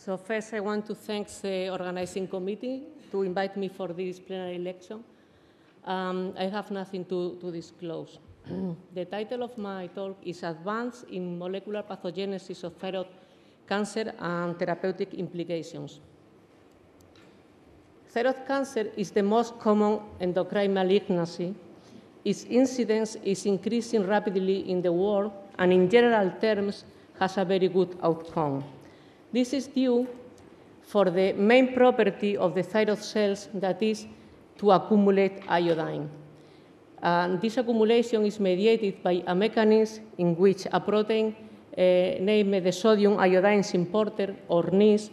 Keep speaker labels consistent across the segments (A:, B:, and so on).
A: So first, I want to thank the organizing committee to invite me for this plenary lecture. I have nothing to disclose. The title of my talk is Advance in Molecular Pathogenesis of Thyroid Cancer and Therapeutic Implications. Thyroid cancer is the most common endocrine malignancy. Its incidence is increasing rapidly in the world and in general terms has a very good outcome. This is due for the main property of the thyroid cells, that is to accumulate iodine. This accumulation is mediated by a mechanism in which a protein named the sodium iodine importer, or NIS,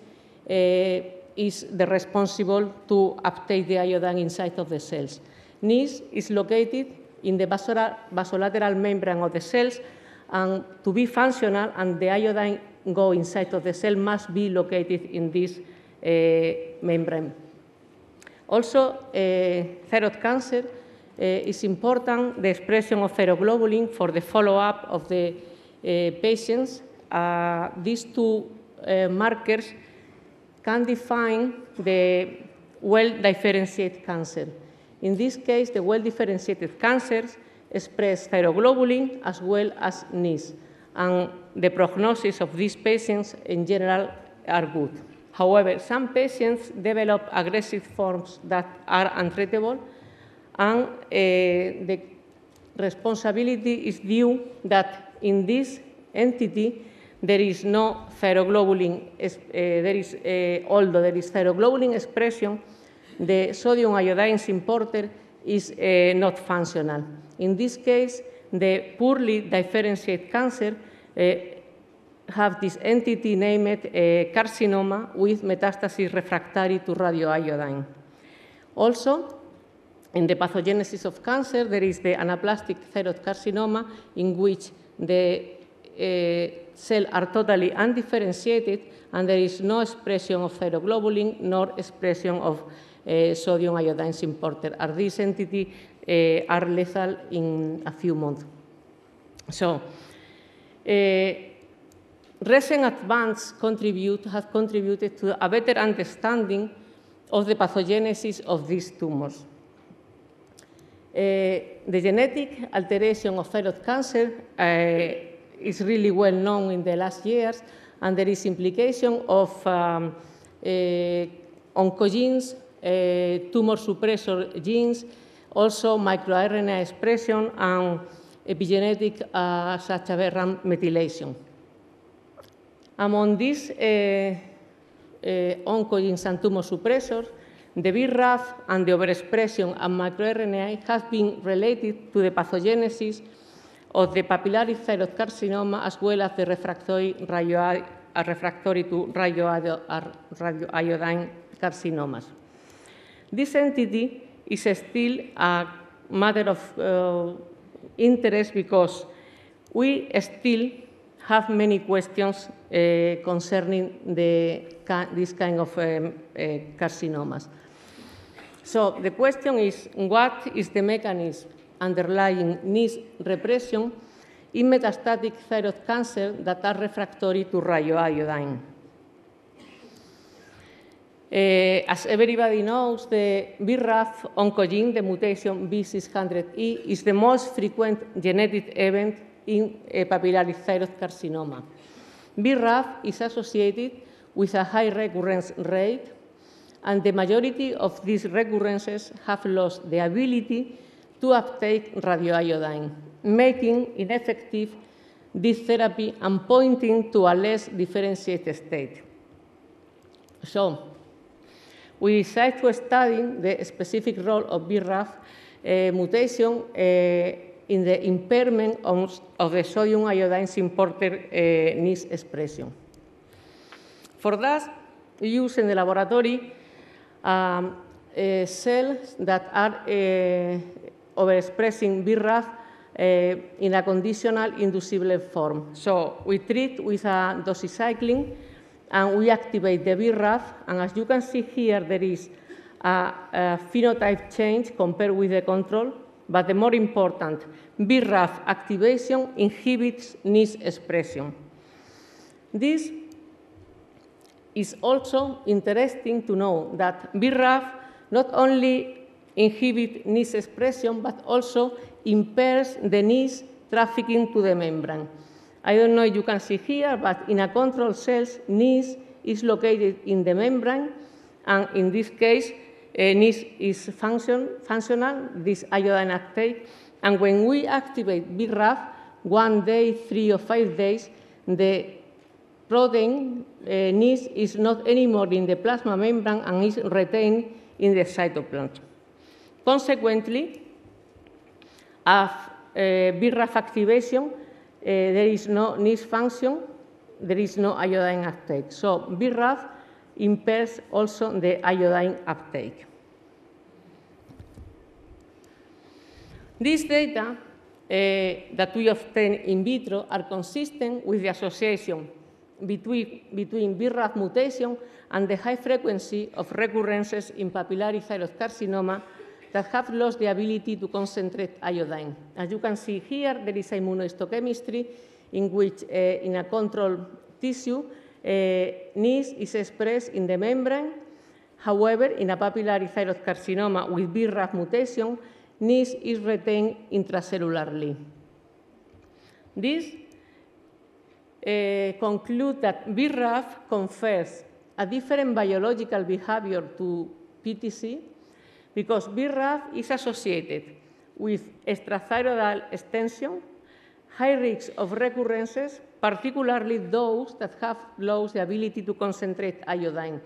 A: is the responsible to uptake the iodine inside of the cells. NIS is located in the basolateral membrane of the cells, and to be functional and the iodine go inside of the cell must be located in this membrane. Also, thyroid cancer is important, the expression of thyroglobulin for the follow-up of the patients. These two markers can define the well-differentiated cancer. In this case, the well-differentiated cancers express thyroglobulin as well as NIS, and the prognosis of these patients in general are good. However, some patients develop aggressive forms that are untreatable, and the responsibility is due that in this entity there is no thyroglobulin. Although there is thyroglobulin expression, the sodium iodine importer is not functional. In this case, the poorly differentiated cancer have this entity named carcinoma with metastasis refractory to radioiodine. Also, in the pathogenesis of cancer, there is the anaplastic thyroid carcinoma, in which the cells are totally undifferentiated and there is no expression of thyroglobulin nor expression of sodium iodine importer. And these entities are lethal in a few months. So, recent advances have contributed to a better understanding of the pathogenesis of these tumors. The genetic alteration of thyroid cancer is really well known in the last years, and there is implication of oncogenes, tumor suppressor genes, also microRNA expression, and epigenetic such as RAM methylation. Among these oncogenes and tumor suppressors, the BRAF and the overexpression and microRNA have been related to the pathogenesis of the papillary thyroid carcinoma as well as the refractory to radioiodine carcinomas. This entity is still a matter of interest because we still have many questions concerning this kind of carcinomas. So the question is, what is the mechanism underlying NIS repression in metastatic thyroid cancer that are refractory to radioiodine? As everybody knows, the BRAF oncogene, the mutation B600E, is the most frequent genetic event in papillary thyroid carcinoma. BRAF is associated with a high recurrence rate, and the majority of these recurrences have lost the ability to uptake radioiodine, making ineffective this therapy and pointing to a less differentiated state. So, we decided to study the specific role of BRAF mutation in the impairment of the sodium iodine importer NIS expression. For that, we use in the laboratory cells that are overexpressing BRAF in a conditional inducible form. So we treat with a doxycycline and we activate the BRAF, and as you can see here, there is a phenotype change compared with the control, but the more important, BRAF activation inhibits NIS expression. This It's also interesting to know that BRAF not only inhibits NIS expression, but also impairs the NIS trafficking to the membrane. I don't know if you can see here, but in a control cells, NIS is located in the membrane, and in this case, NIS is functional, this iodine uptake, and when we activate BRAF, 1 day, 3 or 5 days, the protein NIS is not anymore in the plasma membrane and is retained in the cytoplasm. Consequently, of BRAF activation, there is no NIS function, there is no iodine uptake. So BRAF impairs also the iodine uptake. These data that we obtain in vitro are consistent with the association between BRAF mutation and the high frequency of recurrences in papillary thyroid carcinoma that have lost the ability to concentrate iodine. As you can see here, there is immunohistochemistry in which, in a control tissue, NIS is expressed in the membrane. However, in a papillary thyroid carcinoma with BRAF mutation, NIS is retained intracellularly. This concludes that BRAF confers a different biological behavior to PTC because BRAF is associated with extrathyroidal extension, high risk of recurrences, particularly those that have lost the ability to concentrate iodine.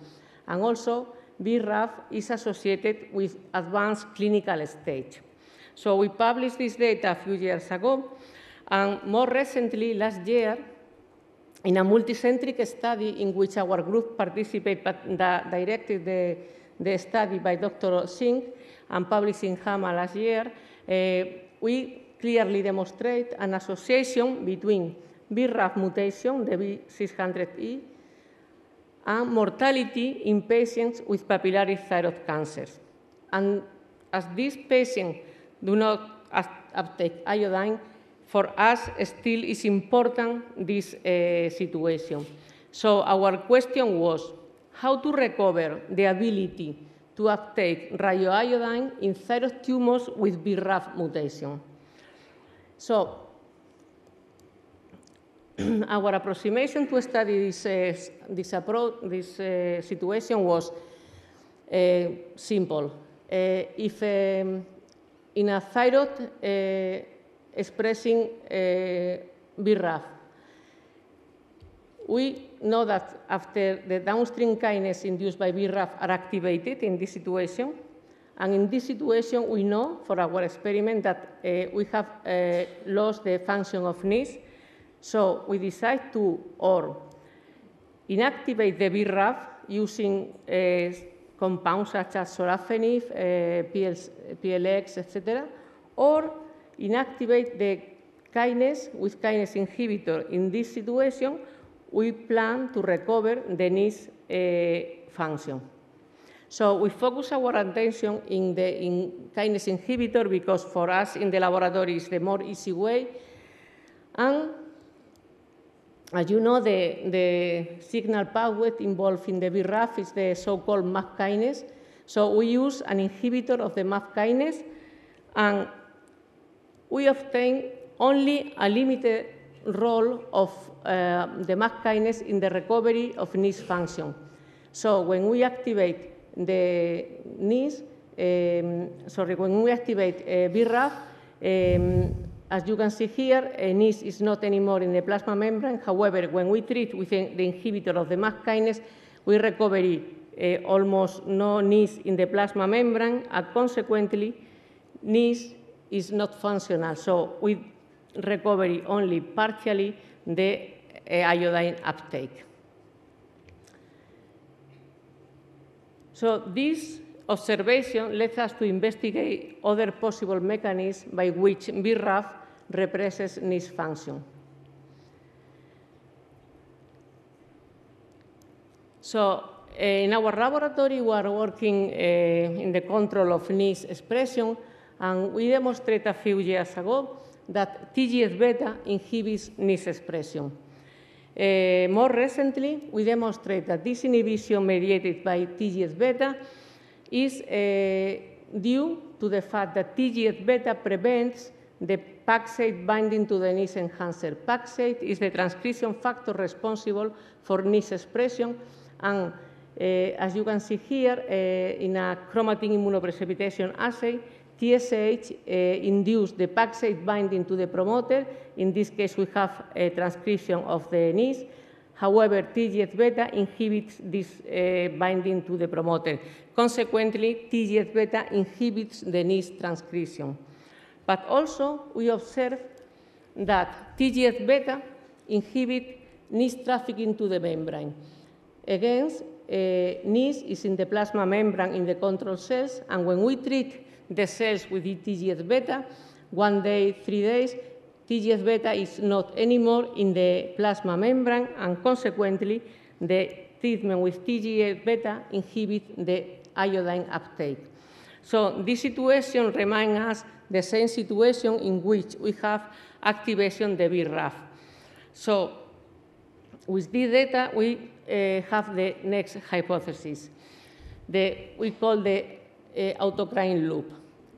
A: And also, BRAF is associated with advanced clinical stage. So we published this data a few years ago, and more recently, last year, in a multicentric study in which our group participated, but directed the study by Dr. Singh and published in JAMA last year, we clearly demonstrate an association between BRAF mutation, the V600E, and mortality in patients with papillary thyroid cancers. And as these patients do not uptake iodine, for us still is important this situation. So our question was how to recover the ability to uptake radioiodine in thyroid tumors with BRAF mutation. So our approximation to study this situation was simple. If in a thyroid expressing BRAF, we know that after the downstream kinase induced by BRAF are activated in this situation, and in this situation we know for our experiment that we have lost the function of NIS, so we decide to or inactivate the BRAF using compounds such as sorafenib, PLX, etc., or inactivate the kinase with kinase inhibitor. In this situation, we plan to recover the NIS function. So we focus our attention in kinase inhibitor because for us in the laboratory is the more easy way. And as you know, the signal pathway involved in the BRAF is the so-called MAP kinase. So we use an inhibitor of the MAP kinase, and we obtain only a limited role of the MAP kinase in the recovery of NIS function. So when we activate the NIS, when we activate BRAF, as you can see here, NIS is not anymore in the plasma membrane. However, when we treat with the inhibitor of the MAP kinase, we recover almost no NIS in the plasma membrane, and consequently, NIS is not functional. So we recover only partially the iodine uptake. So this observation led us to investigate other possible mechanisms by which BRAF represses NIS function. So in our laboratory, we are working in the control of NIS expression, and we demonstrated a few years ago that TGF-beta inhibits NIS expression. More recently, we demonstrate that this inhibition mediated by TGF-beta is due to the fact that TGF-beta prevents the Paxate binding to the NIS enhancer. Paxate is the transcription factor responsible for NIS expression, and as you can see here, in a chromatin immunoprecipitation assay, TSH induced the Paxate binding to the promoter. In this case, we have a transcription of the NIS. However, TGF-beta inhibits this binding to the promoter. Consequently, TGF-beta inhibits the NIS transcription. But also, we observe that TGF-beta inhibits NIS trafficking to the membrane. Again, NIS is in the plasma membrane in the control cells, and when we treat the cells with TGF-beta, 1 day, 3 days, TGF-beta is not anymore in the plasma membrane, and consequently, the treatment with TGF-beta inhibits the iodine uptake. So this situation reminds us the same situation in which we have activation of the BRAF. So with this data, we have the next hypothesis. We call the autocrine loop.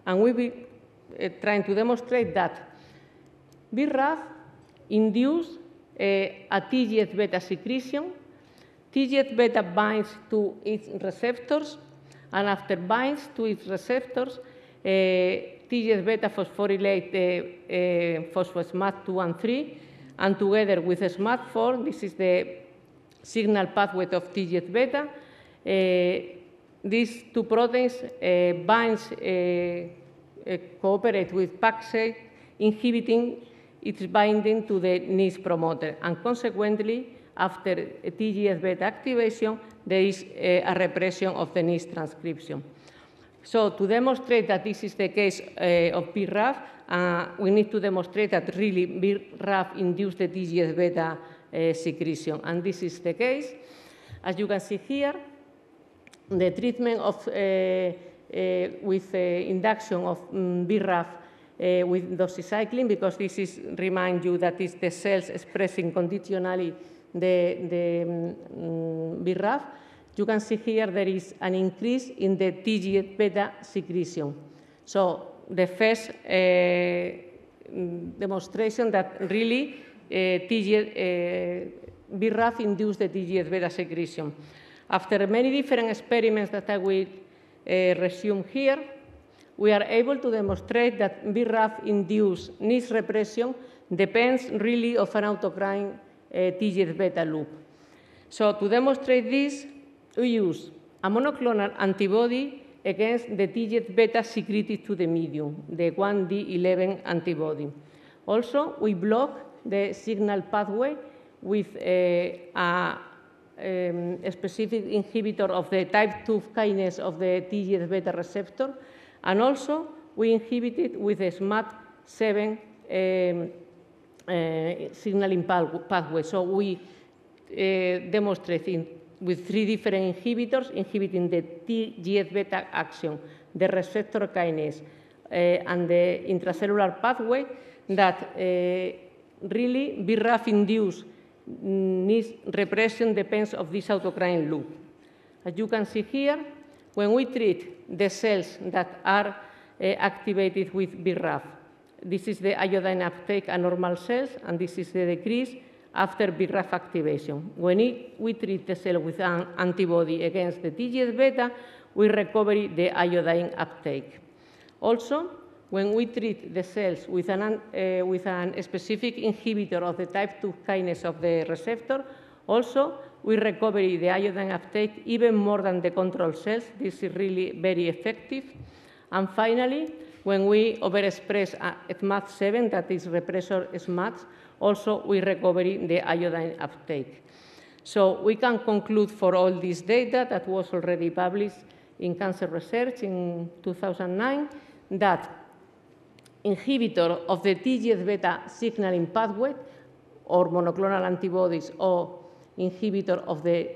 A: And we'll be trying to demonstrate that BRAF induces a TGF-beta secretion. TGF-beta binds to its receptors, and after binds to its receptors, TGF-beta phosphorylate phospho-SMAD2 and 3, and together with SMAD4, this is the signal pathway of TGF-beta. These two proteins cooperate with Paxate, inhibiting its binding to the NIS promoter, and consequently, after TGF-beta activation, there is a repression of the NIS transcription. So to demonstrate that this is the case of BRAF, we need to demonstrate that really BRAF induced the TGF-beta secretion, and this is the case. As you can see here, the treatment of, with induction of BRAF with doxycycline, because this is, remind you that it's the cells expressing conditionally the BRAF, you can see here there is an increase in the TGF-beta secretion. So the first demonstration that really BRAF induced the TGF-beta secretion. After many different experiments that I will resume here, we are able to demonstrate that BRAF-induced NIS repression depends really of an autocrine TGF-beta loop. So to demonstrate this, we use a monoclonal antibody against the TGF-beta secreted to the medium, the 1D11 antibody. Also, we block the signal pathway with a specific inhibitor of the type 2 kinase of the TGF-beta receptor, and also we inhibit it with a SMAD7 signaling pathway. So we demonstrate with 3 different inhibitors inhibiting the TGF-beta action, the receptor kinase, and the intracellular pathway that really BRAF-induced NIS repression depends of this autocrine loop. As you can see here, when we treat the cells that are activated with BRAF, this is the iodine uptake and normal cells, and this is the decrease after BRAF activation. When we treat the cell with an antibody against the TGF-beta, we recover the iodine uptake. Also, when we treat the cells with a specific inhibitor of the type 2 kinase of the receptor, also we recover the iodine uptake even more than the control cells. This is really very effective. And finally, when we overexpress SMAD7, that is repressor SMADs, also we recover the iodine uptake. So we can conclude for all this data that was already published in Cancer Research in 2009 that inhibitor of the TGF-beta signaling pathway or monoclonal antibodies or inhibitor of the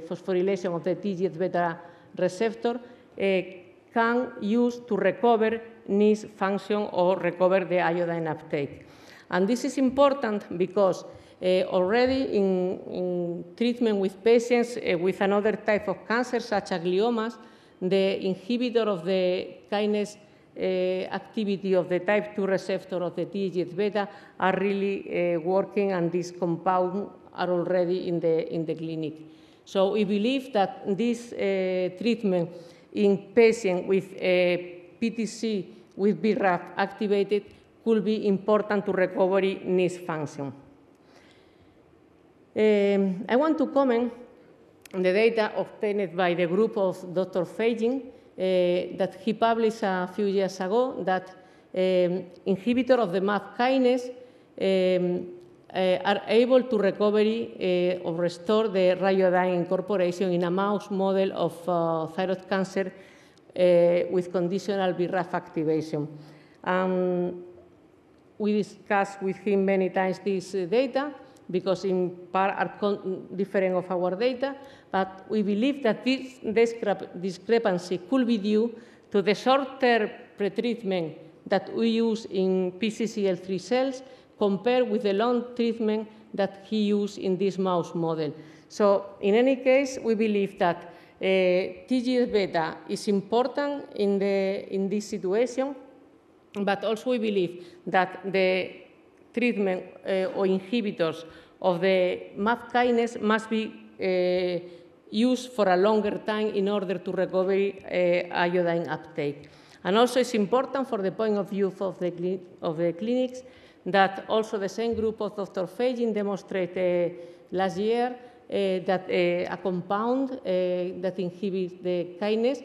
A: phosphorylation of the TGF-beta receptor can use to recover NIS function or recover the iodine uptake. And this is important because already in treatment with patients with another type of cancer, such as gliomas, the inhibitor of the kinase activity of the type 2 receptor of the TGF-beta are really working, and these compounds are already in the clinic. So we believe that this treatment in patients with PTC with BRAF activated could be important to recovery NIS function. I want to comment on the data obtained by the group of Dr. Feijing that he published a few years ago, that inhibitor of the MAP kinase are able to recovery or restore the radiodiene incorporation in a mouse model of thyroid cancer with conditional BRAF activation. We discussed with him many times this data, because in part are different of our data, but we believe that this discrepancy could be due to the short-term pretreatment that we use in PCCL3 cells compared with the long treatment that he used in this mouse model. So in any case, we believe that TGF-beta is important in this situation, but also we believe that the treatment or inhibitors of the MAP kinase must be used for a longer time in order to recover iodine uptake. And also it's important for the point of view of the clinics that also the same group of Dr. Feijing demonstrated last year that a compound that inhibits the kinase,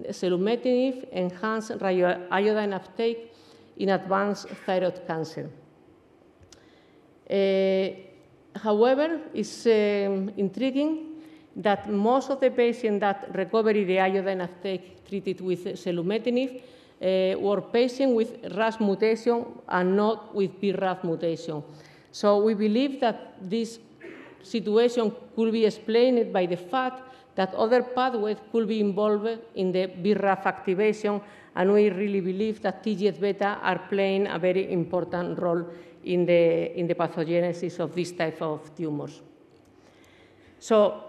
A: selumetinib, enhanced iodine uptake in advanced thyroid cancer. However, it's intriguing that most of the patients that recovered the iodine uptake treated with selumetinib were patients with RAS mutation and not with BRAF mutation. So we believe that this situation could be explained by the fact that other pathways could be involved in the BRAF activation, and we really believe that TGF-beta are playing a very important role in the pathogenesis of this type of tumors. So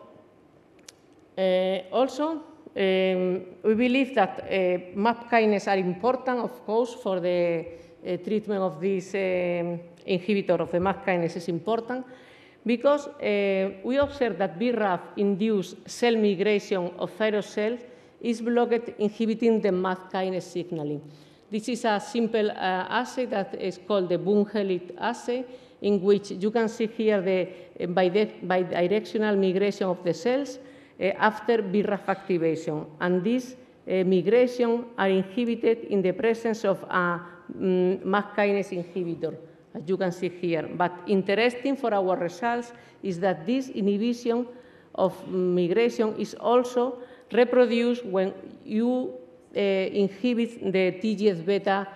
A: also, we believe that MAP kinase are important, of course, for the treatment of this inhibitor of the MAP kinase is important, because we observe that BRAF-induced cell migration of thyroid cells is blocked, inhibiting the MAP kinase signaling. This is a simple assay that is called the Bungelit assay, in which you can see here the bidirectional migration of the cells after BRAF activation. And these migration are inhibited in the presence of a MAP kinase inhibitor, as you can see here. But interesting for our results is that this inhibition of migration is also reproduced when you inhibit the TGF-beta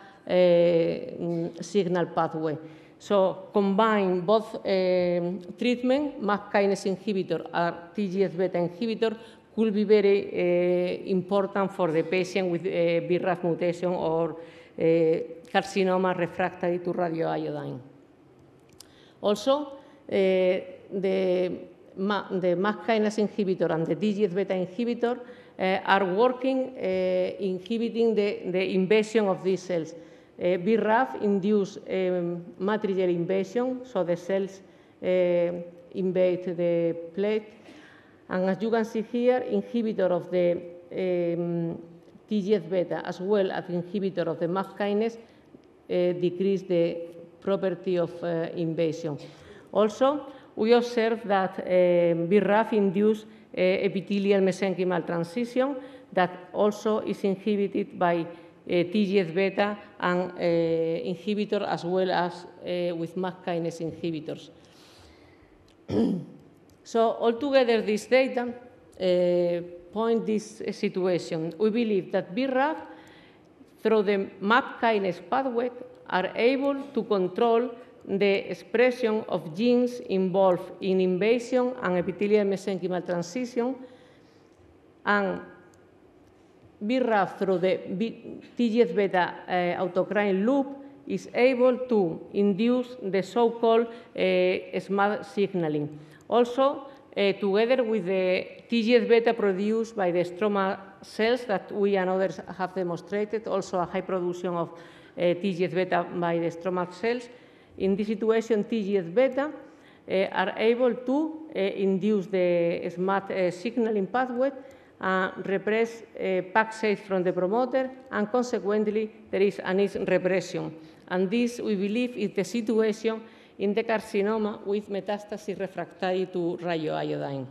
A: signal pathway. So combine both treatment, MAP kinase inhibitor or TGF-beta inhibitor, could be very important for the patient with BRAF mutation or carcinoma refractory to radioiodine. Also, the MAP kinase inhibitor and the TGF-beta inhibitor are working inhibiting the invasion of these cells. BRAF induce matrigel invasion, so the cells invade the plate. And as you can see here, inhibitor of the TGF-beta as well as inhibitor of the MAP kinase decrease the property of invasion. Also, we observe that BRAF induce epithelial mesenchymal transition that also is inhibited by TGF-beta and inhibitor as well as with MAP kinase inhibitors. So altogether, this data point this situation. We believe that BRAF, through the MAP kinase pathway, are able to control the expression of genes involved in invasion and epithelial mesenchymal transition, and BRAF through the TGF-beta autocrine loop is able to induce the so-called SMAD signaling. Also, together with the TGF-beta produced by the stroma cells that we and others have demonstrated, also a high production of TGF-beta by the stromal cells. In this situation, TGF-beta are able to induce the SMAD signaling pathway and repress PAX8 from the promoter, and consequently, there is an NIS repression. And this, we believe, is the situation in the carcinoma with metastasis refractory to radioiodine.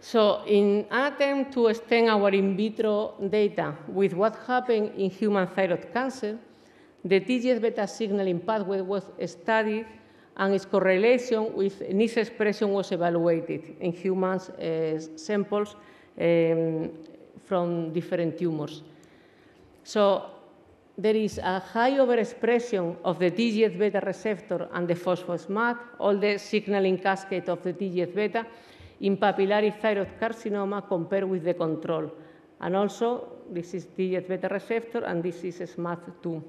A: So in an attempt to extend our in vitro data with what happened in human thyroid cancer, the TGF-beta signaling pathway was studied and its correlation with NIS expression was evaluated in humans samples from different tumors. So there is a high overexpression of the TGF-beta receptor and the phospho-SMAD, all the signaling cascade of the TGF-beta, in papillary thyroid carcinoma compared with the control. And also, this is TGF-beta receptor, and this is SMAD2.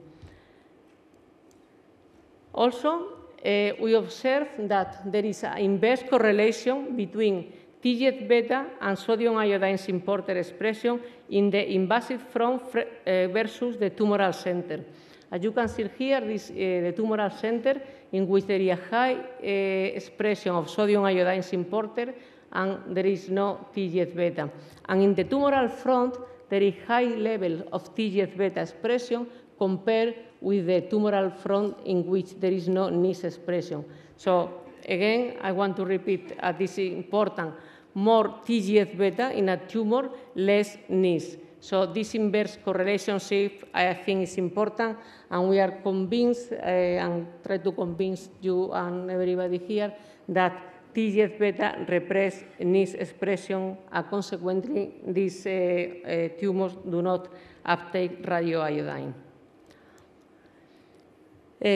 A: Also, we observe that there is an inverse correlation between TGF-beta and sodium iodine importer expression in the invasive front versus the tumoral center. As you can see here, this the tumoral center in which there is a high expression of sodium iodine importer and there is no TGF-beta. And in the tumoral front, there is high level of TGF-beta expression compared with the tumoral front in which there is no NIS expression. So again, I want to repeat this is important. More TGF-beta in a tumor, less NIS. So this inverse correlation shape, I think, is important, and we are convinced and try to convince you and everybody here that TGF-beta repress NIS expression, and consequently, these tumors do not uptake radioiodine.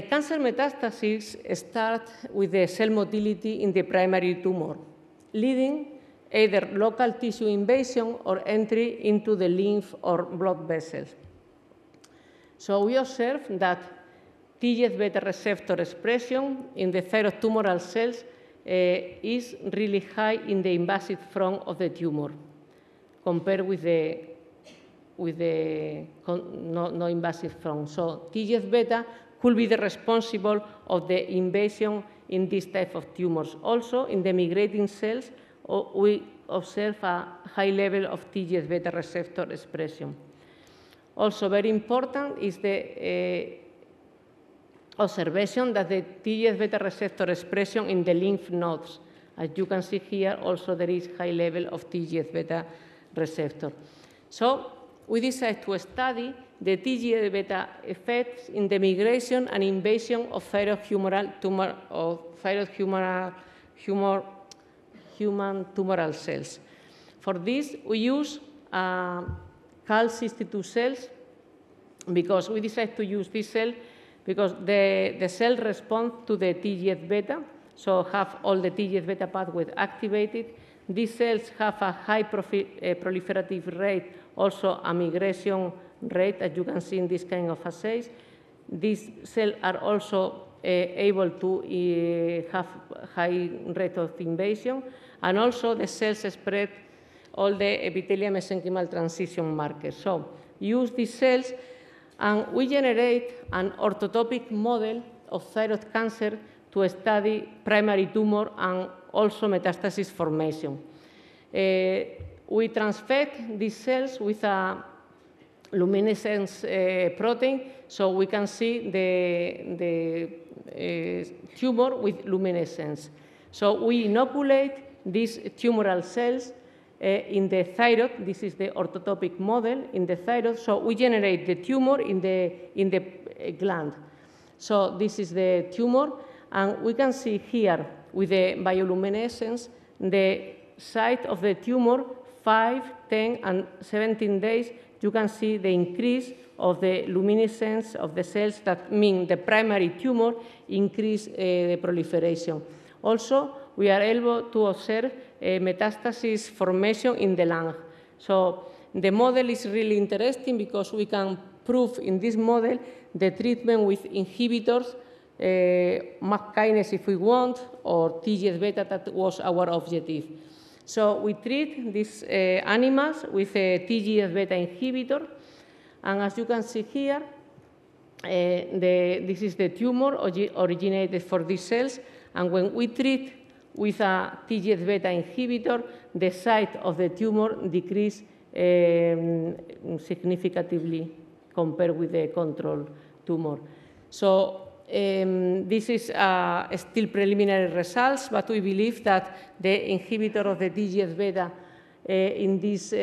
A: Cancer metastases start with the cell motility in the primary tumor, leading either local tissue invasion or entry into the lymph or blood vessels. So we observe that TGF-beta receptor expression in the thyroid tumoral cells is really high in the invasive front of the tumor compared with the no invasive front. So TGF-beta could be the responsible of the invasion in this type of tumors. Also, in the migrating cells, we observe a high level of TGF-beta receptor expression. Also, very important is the observation that the TGF-beta receptor expression in the lymph nodes. As you can see here, also there is high level of TGF-beta receptor. So we decided to study the TGF-beta effects in the migration and invasion of thyroid humoral tumor or thyroid human tumoral cells. For this, we use Cal62 cells because we decided to use this cell because the cell responds to the TGF-beta, so have all the TGF-beta pathways activated. These cells have a high proliferative rate, also a migration rate, as you can see in this kind of assays. These cells are also able to have high rate of invasion, and also the cells spread all the epithelial mesenchymal transition markers. So use these cells, and we generate an orthotopic model of thyroid cancer to study primary tumor and also metastasis formation. We transfect these cells with a luminescence protein, so we can see the tumor with luminescence. So we inoculate these tumoral cells in the thyroid. This is the orthotopic model in the thyroid. So we generate the tumor in the gland. So this is the tumor, and we can see here with the bioluminescence the site of the tumor, 5, 10, and 17 days. You can see the increase of the luminescence of the cells that mean the primary tumor increase the proliferation. Also, we are able to observe metastasis formation in the lung. So the model is really interesting because we can prove in this model the treatment with inhibitors, MAP kinase if we want, or TGF-beta, that was our objective. So we treat these animals with a TGF-beta inhibitor, and as you can see here, this is the tumor originated for these cells, and when we treat with a TGF-beta inhibitor, the size of the tumor decreases significantly compared with the control tumor. So this is still preliminary results, but we believe that the inhibitor of the TGF-beta in this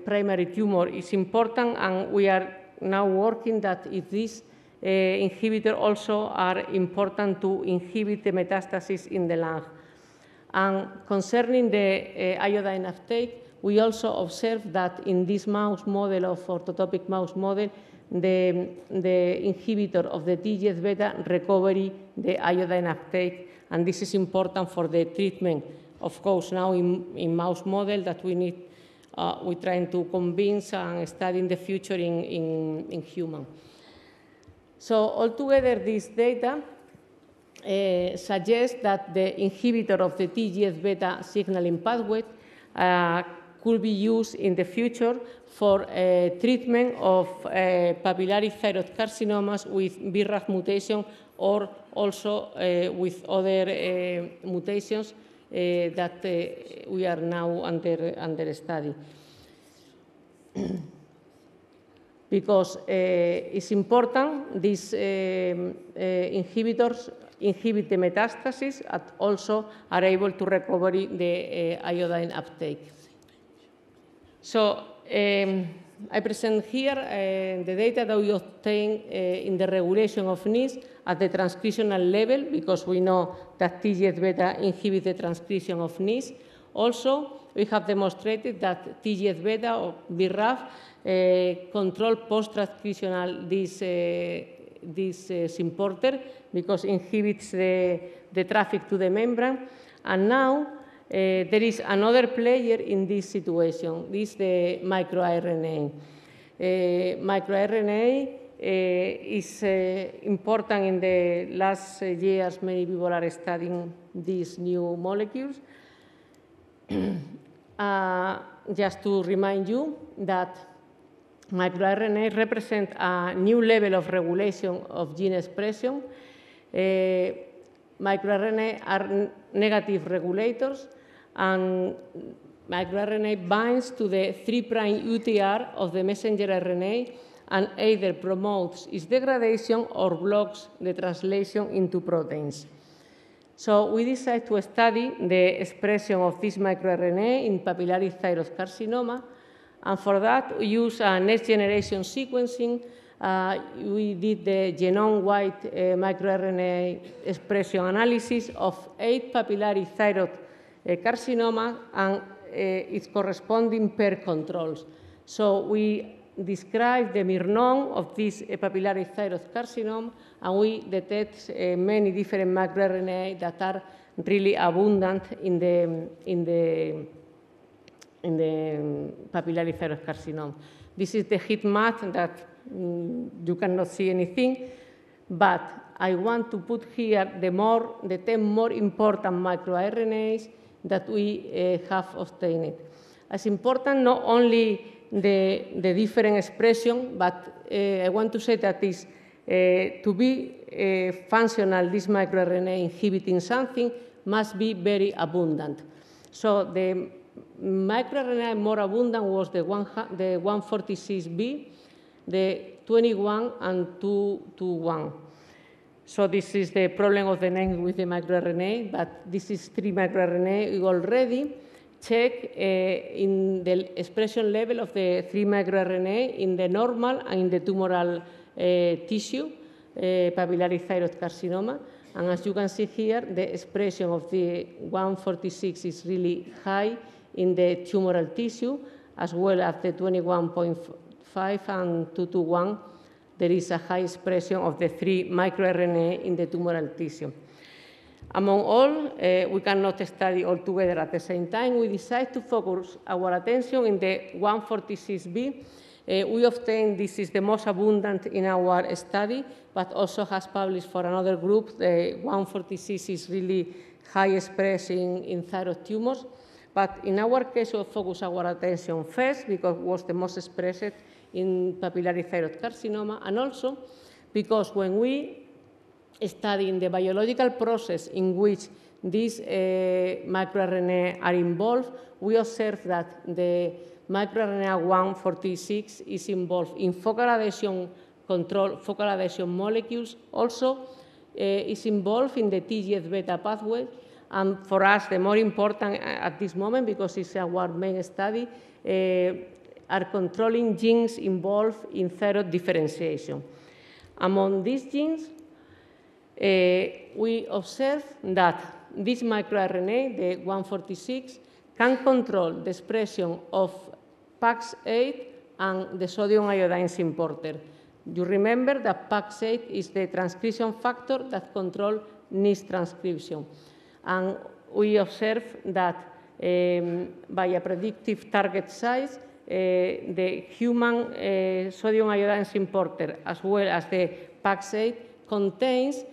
A: primary tumor is important, and we are now working that if this inhibitor also are important to inhibit the metastasis in the lung. And concerning the iodine uptake, we also observed that in this mouse model of orthotopic mouse model, the inhibitor of the TGF-beta recovery the iodine uptake, and this is important for the treatment. Of course, now in mouse model that we're trying to convince and study in the future in human. So altogether, this data suggests that the inhibitor of the TGF-beta signaling pathway could be used in the future for treatment of papillary thyroid carcinomas with BRAF mutation, or also with other mutations that we are now under study. Because it's important, these inhibitors inhibit the metastasis and also are able to recover the iodine uptake. So I present here the data that we obtained in the regulation of NIS at the transcriptional level, because we know that TGF-beta inhibits the transcription of NIS. Also, we have demonstrated that TGF-beta or BRAF control post-transcriptional this importer, because it inhibits the traffic to the membrane. And now there is another player in this situation. This is the microRNA. MicroRNA is important in the last years. Many people are studying these new molecules. Just to remind you that microRNA represent a new level of regulation of gene expression. MicroRNA are negative regulators, and microRNA binds to the 3' UTR of the messenger RNA and either promotes its degradation or blocks the translation into proteins. So we decided to study the expression of this microRNA in papillary thyroid carcinoma, and for that we use a next-generation sequencing. We did the genome-wide microRNA expression analysis of 8 papillary thyroid carcinoma and its corresponding pair controls. So we describe the Myrnon of this papillary thyroid carcinoma, and we detect many different microRNA that are really abundant in the papillary thyroid carcinoma. This is the heat map that you cannot see anything, but I want to put here the 10 more important microRNAs that we have obtained. It's important not only the different expression, but I want to say that is to be functional, this microRNA inhibiting something must be very abundant. So the microRNA more abundant was the 146B, the 21 and 221. So this is the problem of the name with the microRNA, but this is 3 microRNA. We already check in the expression level of the 3 microRNA in the normal and in the tumoral tissue, papillary thyroid carcinoma. And as you can see here, the expression of the 146 is really high in the tumoral tissue, as well as the 21.5 and 221. There is a high expression of the 3 microRNA in the tumoral tissue. Among all, we cannot study all together at the same time. We decided to focus our attention in the 146B We obtained this is the most abundant in our study, but also has published for another group. The 146 is really high expressing in thyroid tumors. But in our case, we focus our attention first because it was the most expressed in papillary thyroid carcinoma, and also because when we study the biological process in which these microRNA are involved, we observe that the microRNA 146 is involved in focal adhesion control, focal adhesion molecules, also is involved in the TGF-beta pathway. And for us, the more important at this moment, because it's our main study, are controlling genes involved in thyroid differentiation. Among these genes, we observe that this microRNA, the 146, can control the expression of PAX8 and the sodium iodine importer. You remember that PAX8 is the transcription factor that controls NIS transcription. And we observe that by a predictive target size, the human sodium iodine importer, as well as the PAX8, contains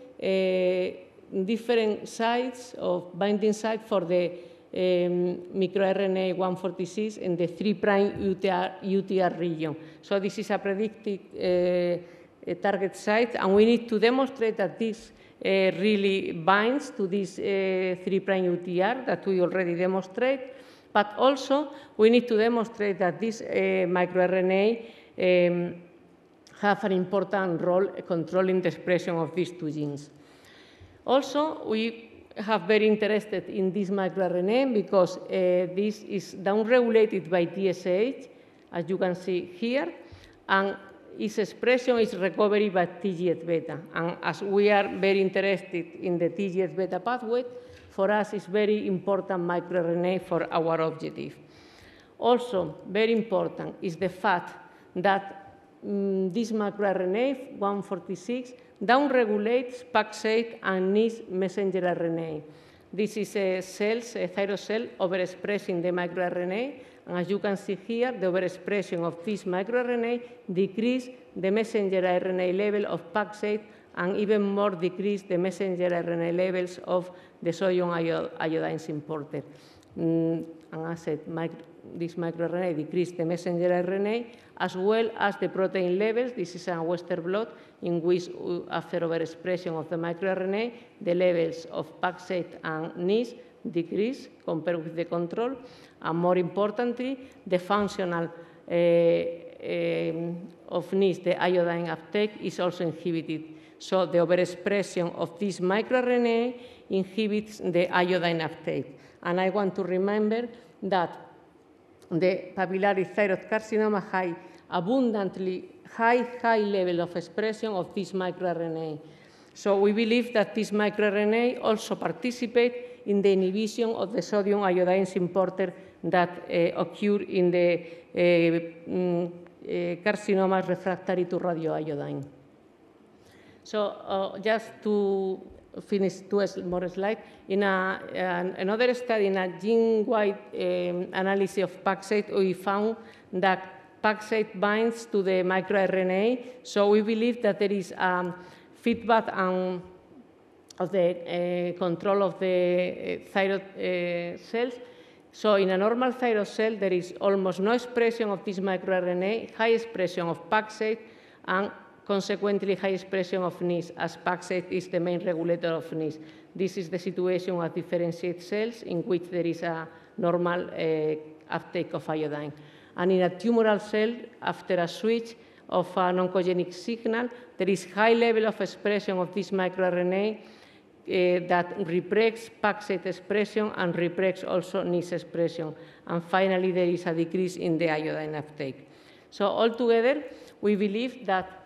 A: different sites of binding site for the microRNA 146 in the 3' UTR region. So this is a predictive target site, and we need to demonstrate that this really binds to this 3' UTR that we already demonstrate, but also we need to demonstrate that this microRNA have an important role controlling the expression of these two genes. Also, we have very interested in this microRNA because this is downregulated by TSH, as you can see here, and its expression is recovered by TGF-beta. And as we are very interested in the TGF-beta pathway, for us it's very important microRNA for our objective. Also, very important is the fact that this microRNA 146 downregulates PAX8 and NIS messenger RNA. This is a thyroid cell overexpressing the microRNA, and as you can see here, the overexpression of this microRNA decreases the messenger RNA level of PAX8 and even more decrease the messenger RNA levels of the sodium iodine importer. And I said, this microRNA decreases the messenger RNA as well as the protein levels. This is a Western blot in which, after overexpression of the microRNA, the levels of PAX8 and NIS decrease compared with the control. And more importantly, the functional of NIS, the iodine uptake, is also inhibited. So the overexpression of this microRNA inhibits the iodine uptake. And I want to remember that the papillary thyroid carcinoma has abundantly high level of expression of this microRNA. So we believe that this microRNA also participate in the inhibition of the sodium iodine importer that occur in the carcinomas refractory to radioiodine. So just to finish two more slides, in another study, in a gene-wide analysis of PAX8, we found that PAX8 binds to the microRNA. So we believe that there is feedback of the control of the thyroid cells. So in a normal thyroid cell, there is almost no expression of this microRNA, high expression of PAX8, and consequently high expression of NIS, as PAX8 is the main regulator of NIS. This is the situation of differentiated cells in which there is a normal uptake of iodine. And in a tumoral cell, after a switch of an oncogenic signal, there is high level of expression of this microRNA that repregs PAX8 expression and repregs also NIS expression. And finally, there is a decrease in the iodine uptake. So altogether, we believe that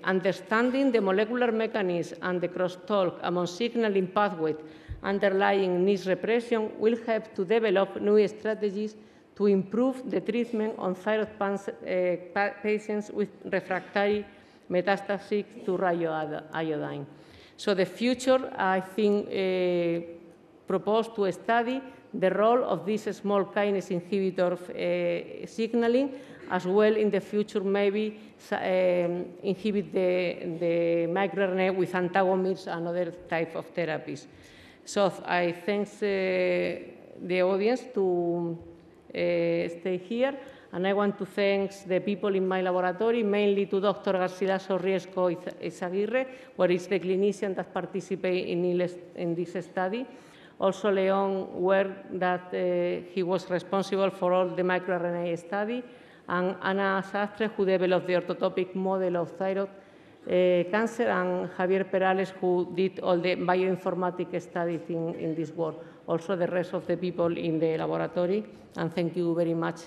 A: understanding the molecular mechanism and the crosstalk among signaling pathways underlying NIS repression will help to develop new strategies to improve the treatment on thyroid patients with refractory metastasis to radioiodine. So the future, I think, proposed to study the role of this small kinase inhibitor signaling as well in the future maybe inhibit the microRNA with antagonists and other type of therapies. So I thank the audience to stay here, and I want to thank the people in my laboratory, mainly to Dr. Garcilaso Riesco Izaguirre, who is the clinician that participated in this study. Also, Leon Ware, that he was responsible for all the microRNA study, and Ana Sastre, who developed the orthotopic model of thyroid cancer, and Javier Perales, who did all the bioinformatics studies in this work. Also, the rest of the people in the laboratory, and thank you very much.